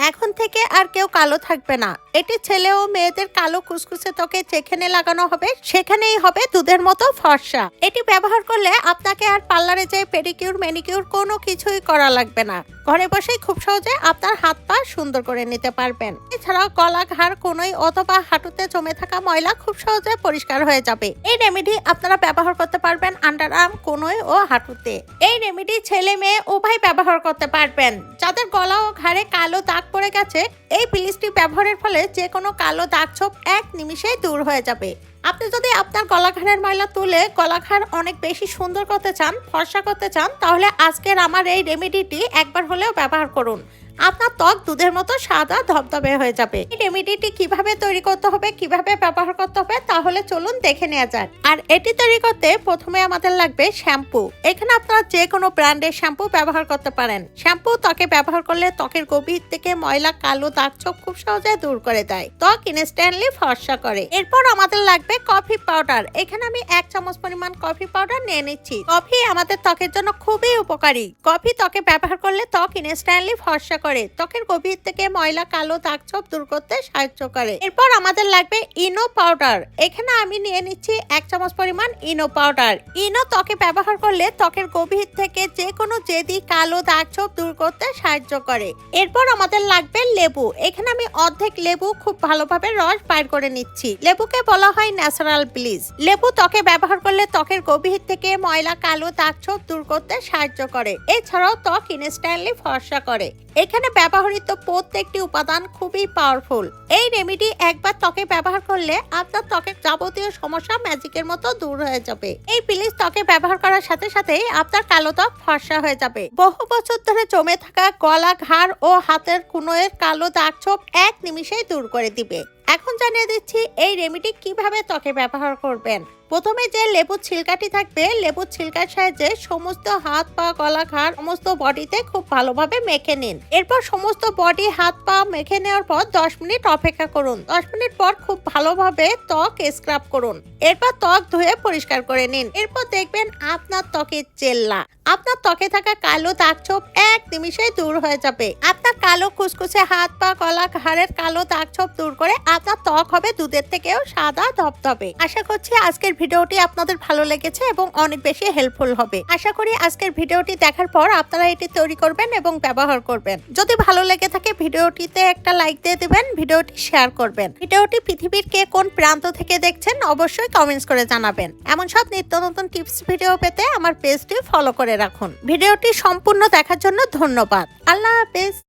এখন থেকে আর কেউ কালো থাকবে না। এটি ছেলে ও মেয়েদের কালো কুচকুচে ত্বকে যেখানে লাগানো হবে সেখানেই হবে দুধের মতো ফর্সা। এটি ব্যবহার করলে আপনাকে আর পার্লারে যেয়ে পেডিকিউর ম্যানিকিউর কোনো কিছুই করা লাগবে না। ঘরে বসেই খুব সহজে আপনার হাত পা সুন্দর করে নিতে পারবেন। এছাড়াও গলা, ঘাড়, কোনোই অথবা হাঁটুতে জমে থাকা ময়লা খুব সহজে পরিষ্কার হয়ে যাবে। এই রেমেডি আপনারা ব্যবহার করতে পারবেন আন্ডার আর্ম, কোনোই ও হাঁটুতে। এই রেমেডি ছেলে মেয়ে উভয় ব্যবহার করতে পারবেন। যাদের গলা ও ঘাড়ে কালো দাগ পড়ে গেছে, এই পিলিশটি ব্যবহারের ফলে যে কোনো কালো দাগ ছোপ এক নিমিষেই দূর হয়ে যাবে। আপনি যদি আপনার গলাঘাড়ের ময়লা তুলে গলাঘাড় অনেক বেশি সুন্দর করতে চান, ফর্সা করতে চান, তাহলে আজকের আমার এই রেমেডিটি একবার হলেও ব্যবহার করুন। আপনার ত্বক দুধের মতো সাদা ধবধবে হয়ে যাবে। এই রেমেডিটি কিভাবে তৈরি করতে হবে, কিভাবে ব্যবহার করতে হবে, তাহলে চলুন দেখে নেওয়া যাক। আর এটি তৈরি করতে প্রথমে আমাদের লাগবে শ্যাম্পু। এখানে আপনারা যে কোনো ব্র্যান্ডের শ্যাম্পু ব্যবহার করতে পারেন। শ্যাম্পু ত্বকে ব্যবহার করলে ত্বকের গভীর থেকে ময়লা, কালো দাগ ছোপ খুব সহজে দূর করে দেয়, ত্বক ইনস্ট্যান্টলি ফর্সা করে। এরপর আমাদের লাগবে কফি পাউডার। এখানে আমি 1 চামচ পরিমাণ কফি পাউডার নিয়ে নিচ্ছি। কফি আমাদের ত্বকের জন্য খুবই উপকারী। কফি ত্বকে ব্যবহার করলে ত্বক ইনস্ট্যান্টলি ফর্সা করে, ত্বকের গভীর থেকে ময়লা, কালো দাগ ছোপ দূর করতে সাহায্য করে। এরপর আমাদের লাগবে ইনো পাউডার। এখানে আমি নিয়ে নিচ্ছি 1 চামচ পরিমাণ ইনো পাউডার। ইনো ত্বকে ব্যবহার করলে ত্বকের গভীর থেকে যে কোনো জেদি, কালো দাগ ছোপ দূর করতে সাহায্য করে। এরপর আমাদের লাগবে লেবু। এখানে আমি অর্ধেক লেবু খুব ভালোভাবে রস বাইর করে নিচ্ছি। লেবুকে বলা হয় ন্যাচারাল ব্লিচ। লেবু ত্বকে ব্যবহার করলে ত্বকের গভীর থেকে ময়লা, কালো দাগ ছোপ দূর করতে সাহায্য করে। এছাড়াও ত্বক ইনস্ট্যান্টলি ফর্সা করে। এখানে ব্যবহৃত প্রত্যেকটি উপাদান খুবই পাওয়ারফুল। এই রেমেডি একবার ত্বকে ব্যবহার করলে আপনার ত্বকের যাবতীয় সমস্যা ম্যাজিকের মতো দূর হয়ে যাবে। এই প্লিজ ত্বকে ব্যবহার করার সাথে সাথেই আপনার কালো ত্বক ফর্সা হয়ে যাবে। বহু বছর ধরে জমে থাকা গলা, ঘাড় ও হাতের কোণের কালো দাগ ছোপ এক নিমিষেই দূর করে দিবে। এখন জানিয়ে দিচ্ছি এই রেমেডি কিভাবে ত্বকে ব্যবহার করবেন। প্রথমে যে লেবুর ছিলকাটি থাকবে, লেবুর ছিলকার সাহায্যে সমস্ত হাত, পা, গলা, ঘাড় সমস্ত বডিতে খুব ভালোভাবে মেখে নিন। এরপর সমস্ত বডি, হাত, পা মেখে নেওয়ার পর 10 মিনিট অপেক্ষা করুন। 10 মিনিট পর খুব ভালোভাবে ত্বক স্ক্রাব করুন। এরপর ত্বক ধুয়ে পরিষ্কার করে নিন। এরপর দেখবেন আপনার ত্বকে চেল্লা, আপনার ত্বকে থাকা কালো দাগ ছোপ এক নিমিষেই দূর হয়ে যাবে। আপনার কালো কুচকুচে হাত, পা, গলা, ঘাড়ের কালো দাগ ছোপ দূর করে আপনার ত্বক হবে দুধের থেকেও সাদা ধবধবে। আশা করছি আজকের ভিডিওটি আপনাদের ভালো লেগেছে এবং অনেক বেশি হেল্পফুল হবে। আশা করি আজকের ভিডিওটি দেখার পর আপনারা এটি তৈরি করবেন এবং ব্যবহার করবেন। যদি ভালো লেগে থাকে ভিডিওটিতে একটা লাইক দিয়ে দিবেন, ভিডিওটি শেয়ার করবেন। ভিডিওটি পৃথিবীর কে কোন প্রান্ত থেকে দেখছেন অবশ্যই কমেন্টস করে জানাবেন। এমন সব নিত্য নতুন টিপস ভিডিও পেতে আমার পেজটি ফলো করে রাখুন। ভিডিওটি সম্পূর্ণ দেখার জন্য ধন্যবাদ। আল্লাহ হাফেজ।